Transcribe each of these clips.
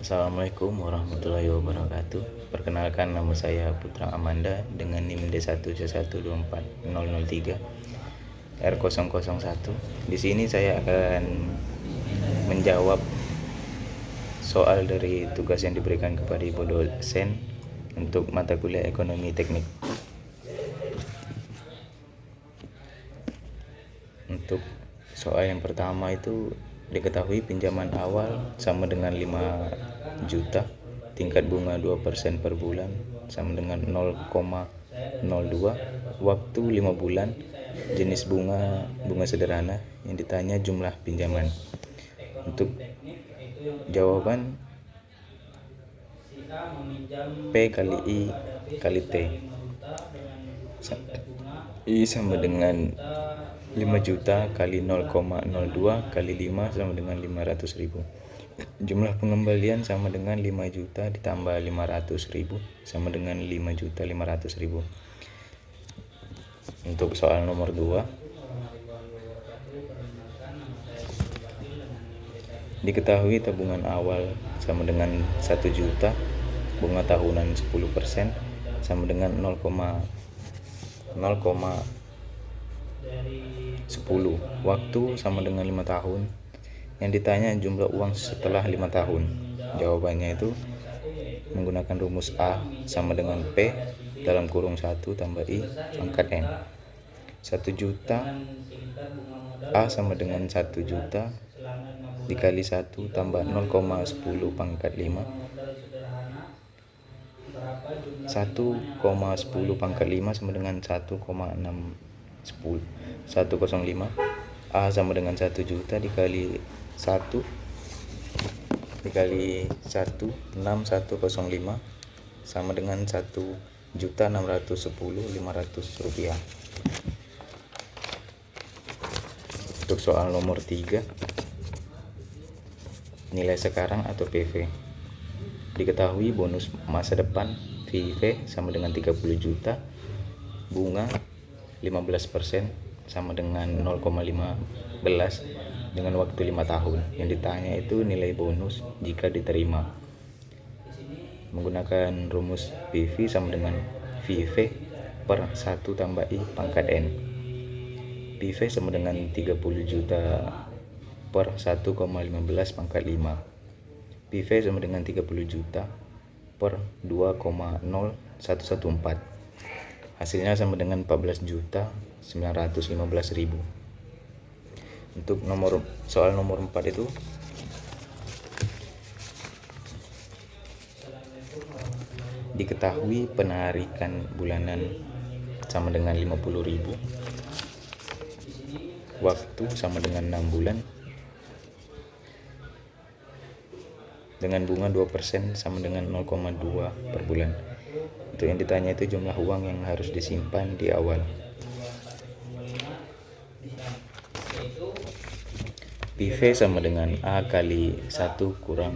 Assalamualaikum warahmatullahi wabarakatuh. Perkenalkan, nama saya Putra Amanda dengan NIM D1C1240003 R001. Di sini saya akan menjawab soal dari tugas yang diberikan kepada Ibu dosen untuk mata kuliah ekonomi teknik. Untuk soal yang pertama itu diketahui pinjaman awal sama dengan 5 juta, tingkat bunga 2% per bulan sama dengan 0,02, waktu 5 bulan, jenis bunga sederhana, yang ditanya jumlah pinjaman. Untuk jawaban P kali I kali T. I sama dengan 5 juta kali 0,02 kali 5 sama dengan 500.000. Jumlah pengembalian sama dengan 5 juta ditambah 500.000 sama dengan 5.500.000. Untuk soal nomor 2, diketahui tabungan awal sama dengan 1 juta, bunga tahunan 10% sama dengan 0,10, waktu sama dengan 5 tahun. Yang ditanya jumlah uang setelah 5 tahun. Jawabannya itu menggunakan rumus A sama dengan P dalam kurung 1 tambah I pangkat N. 1 juta, A sama dengan 1 juta dikali 1 tambah 0,10 pangkat 5. 1,10 pangkat 5 sama dengan 1,105. A sama dengan 1 juta dikali 1 dikali 1, 6105 sama dengan 1.610.500 rupiah. Untuk soal nomor 3, nilai sekarang atau PV. Diketahui bonus masa depan VIV sama dengan 30 juta, bunga 15% sama dengan 0,15 dengan waktu 5 tahun. Yang ditanya itu nilai bonus jika diterima. Menggunakan rumus PV sama dengan VIV per 1 tambah I pangkat N. PV sama dengan 30 juta per 1,15 pangkat 5. PV sama dengan 30 juta per 2,0114. Hasilnya sama dengan 14.915.000. Untuk soal nomor 4 itu diketahui penarikan bulanan sama dengan 50.000, waktu sama dengan 6 bulan, dengan bunga 2% sama dengan 0,2 per bulan. Untuk yang ditanya itu jumlah uang yang harus disimpan di awal. PV sama dengan A kali 1 kurang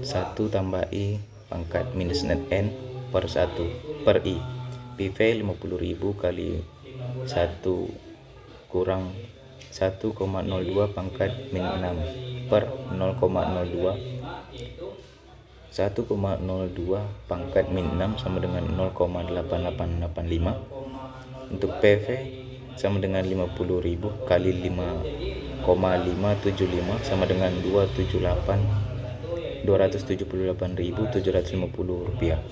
1 tambah I pangkat minus net N per 1 per I. PV 50.000 kali 1 kurang 1,02 pangkat min 6 per 0,02. 1,02 pangkat min 6 sama dengan 0,8885. Untuk PV sama dengan 50.000 kali 5,575 sama dengan 278.750 rupiah.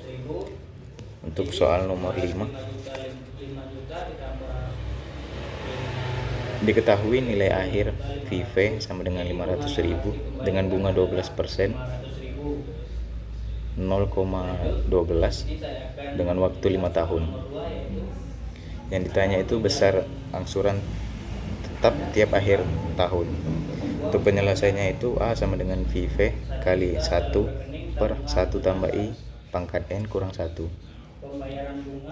Untuk soal nomor 5, diketahui nilai akhir VIV sama dengan 500.000 dengan bunga 12% 0,12 dengan waktu 5 tahun. Yang ditanya itu besar angsuran tetap tiap akhir tahun. Untuk penyelesaiannya itu A sama dengan VIV kali 1 per 1 tambah I pangkat N kurang 1.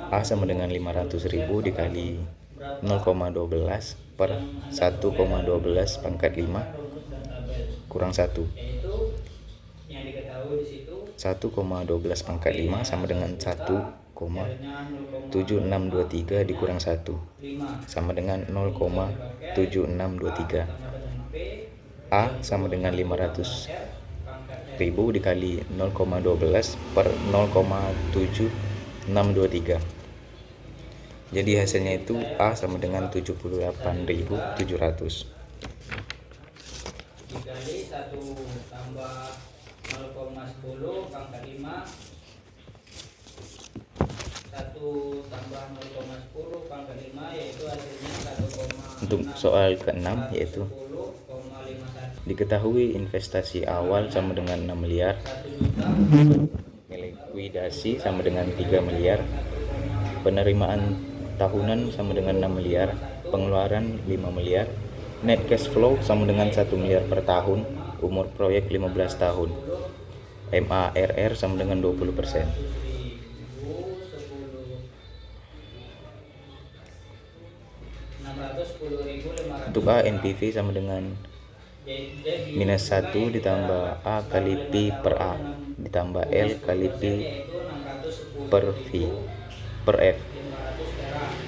A sama dengan 500.000 dikali 0,12 per 1,12 pangkat 5 kurang 1. 1,12 pangkat 5 sama dengan 1,7623 dikurang 1 sama dengan 0,7623. A sama dengan 500 ribu dikali 0,12 per 0,7623. Jadi hasilnya itu A sama dengan 78.700. Dikali 1 tambah 0,10 pangkat 5, 1 tambah 0,10 pangkat 5, yaitu hasilnya 1,6. Untuk soal ke-6 yaitu diketahui investasi awal sama dengan 6 miliar, likuidasi sama dengan 3 miliar, penerimaan tahunan sama dengan 6 miliar, pengeluaran 5 miliar, net cash flow sama dengan 1 miliar per tahun, umur proyek 15 tahun, MARR sama dengan 20%. Untuk A, NPV sama dengan minus 1 ditambah A kali P per A ditambah L kali P per V per F.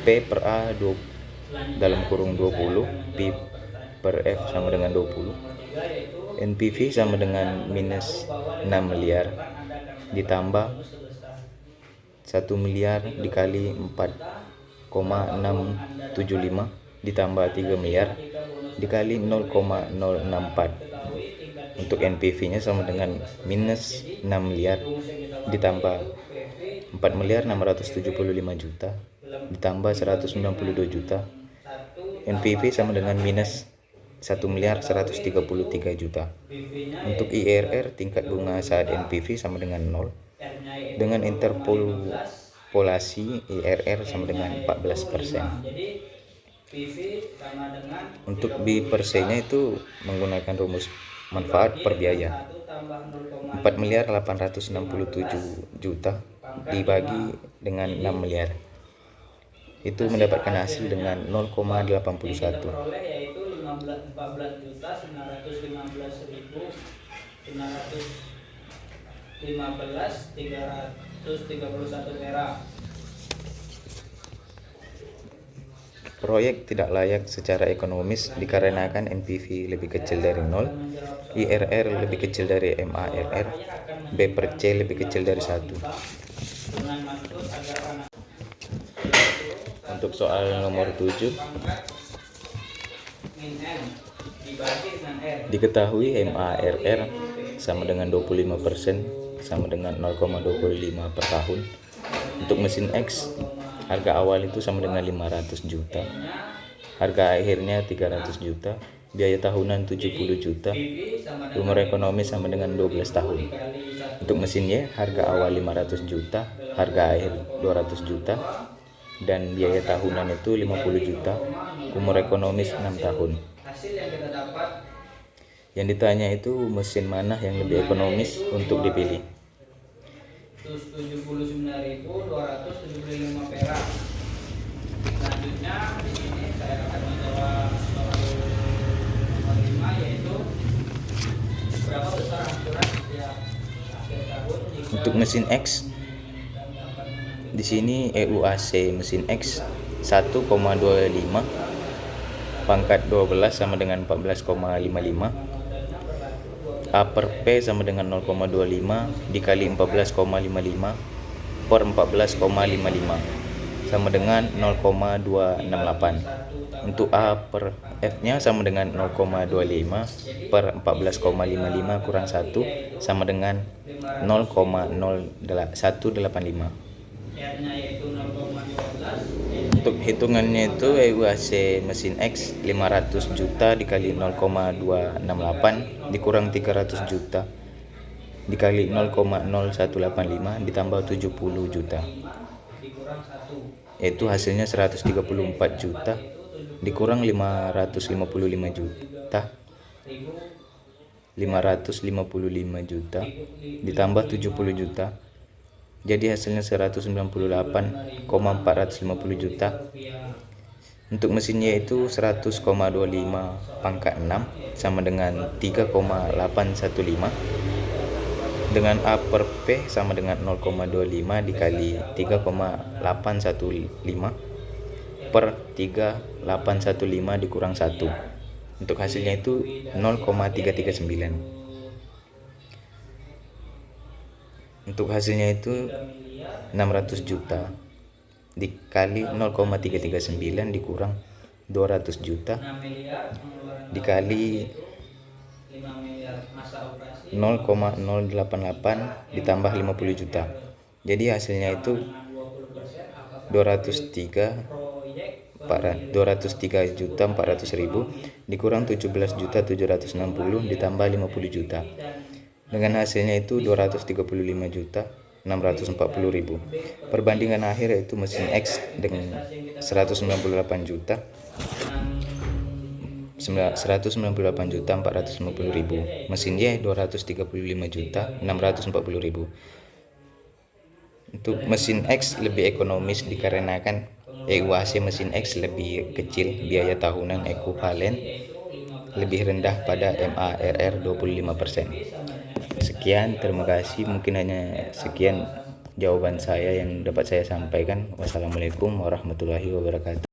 P per A dalam kurung 20, P per F sama dengan 20. NPV sama dengan minus 6 miliar ditambah 1 miliar dikali 4,675 ditambah 3 miliar dikali 0,064. Untuk NPV nya sama dengan minus 6 miliar ditambah 4 miliar 675 juta ditambah 192 juta. NPV sama dengan minus 1 miliar 133 juta. Untuk IRR tingkat bunga saat NPV sama dengan 0. Dengan interpolasi IRR sama dengan 14%. Untuk B per C nya itu menggunakan rumus manfaat per biaya. 4 miliar 867 juta dibagi dengan 6 miliar. Itu mendapatkan hasil dengan 0,81. Yaitu 14.915.331 perak. Proyek tidak layak secara ekonomis dikarenakan NPV lebih kecil dari 0, IRR lebih kecil dari MARR, B per C lebih kecil dari 1. Untuk soal nomor 7, diketahui MARR sama dengan 25% sama dengan 0,25 per tahun. Untuk mesin X, harga awal itu sama dengan 500 juta, harga akhirnya 300 juta, biaya tahunan 70 juta, umur ekonomi sama dengan 12 tahun. Untuk mesin Y, harga awal 500 juta, harga akhir 200 juta, dan biaya tahunan itu 50 juta, umur ekonomis 6 tahun. Yang ditanya itu mesin mana yang lebih ekonomis untuk dipilih. 79.275 perak. Selanjutnya di sini saya akan menjawab soal nomor 5, yaitu berapa besar angsuran setiap akhir tahun jika Untuk mesin X, di sini EUAC mesin X 1,25 pangkat 12 sama dengan 14,55. A per P sama dengan 0,25 dikali 14,55 per 14,55 sama dengan 0,268. Untuk A per F nya sama dengan 0,25 per 14,55 kurang 1 sama dengan 0,0185. Untuk hitungannya itu EUAC mesin X 500 juta dikali 0,268 dikurang 300 juta dikali 0,0185 ditambah 70 juta, yaitu hasilnya 134 juta dikurang 555 juta ditambah 70 juta, jadi hasilnya 198,450 juta. Untuk mesin Y itu 100,25 pangkat 6 sama dengan 3,815 dengan A per P sama dengan 0,25 dikali 3,815 per 3,815 dikurang 1. Untuk hasilnya itu 0,339. Untuk hasilnya itu 600 juta dikali 0,339 dikurang 200 juta 6 miliar pengeluaran dikali 5 miliar masa operasi 0,088 ditambah 50 juta. Jadi hasilnya itu 203 juta 400 ribu dikurang 17 juta 760 ditambah 50 juta. Dengan hasilnya itu 235 juta 640 ribu. Perbandingan akhir yaitu mesin X dengan 198 juta 450 ribu, mesin Y 235 juta 640 ribu. Untuk mesin X lebih ekonomis dikarenakan EUAC mesin X lebih kecil, biaya tahunan ekuivalen lebih rendah pada MARR 25%. Sekian, terima kasih. Mungkin hanya sekian jawaban saya yang dapat saya sampaikan. Wassalamualaikum warahmatullahi wabarakatuh.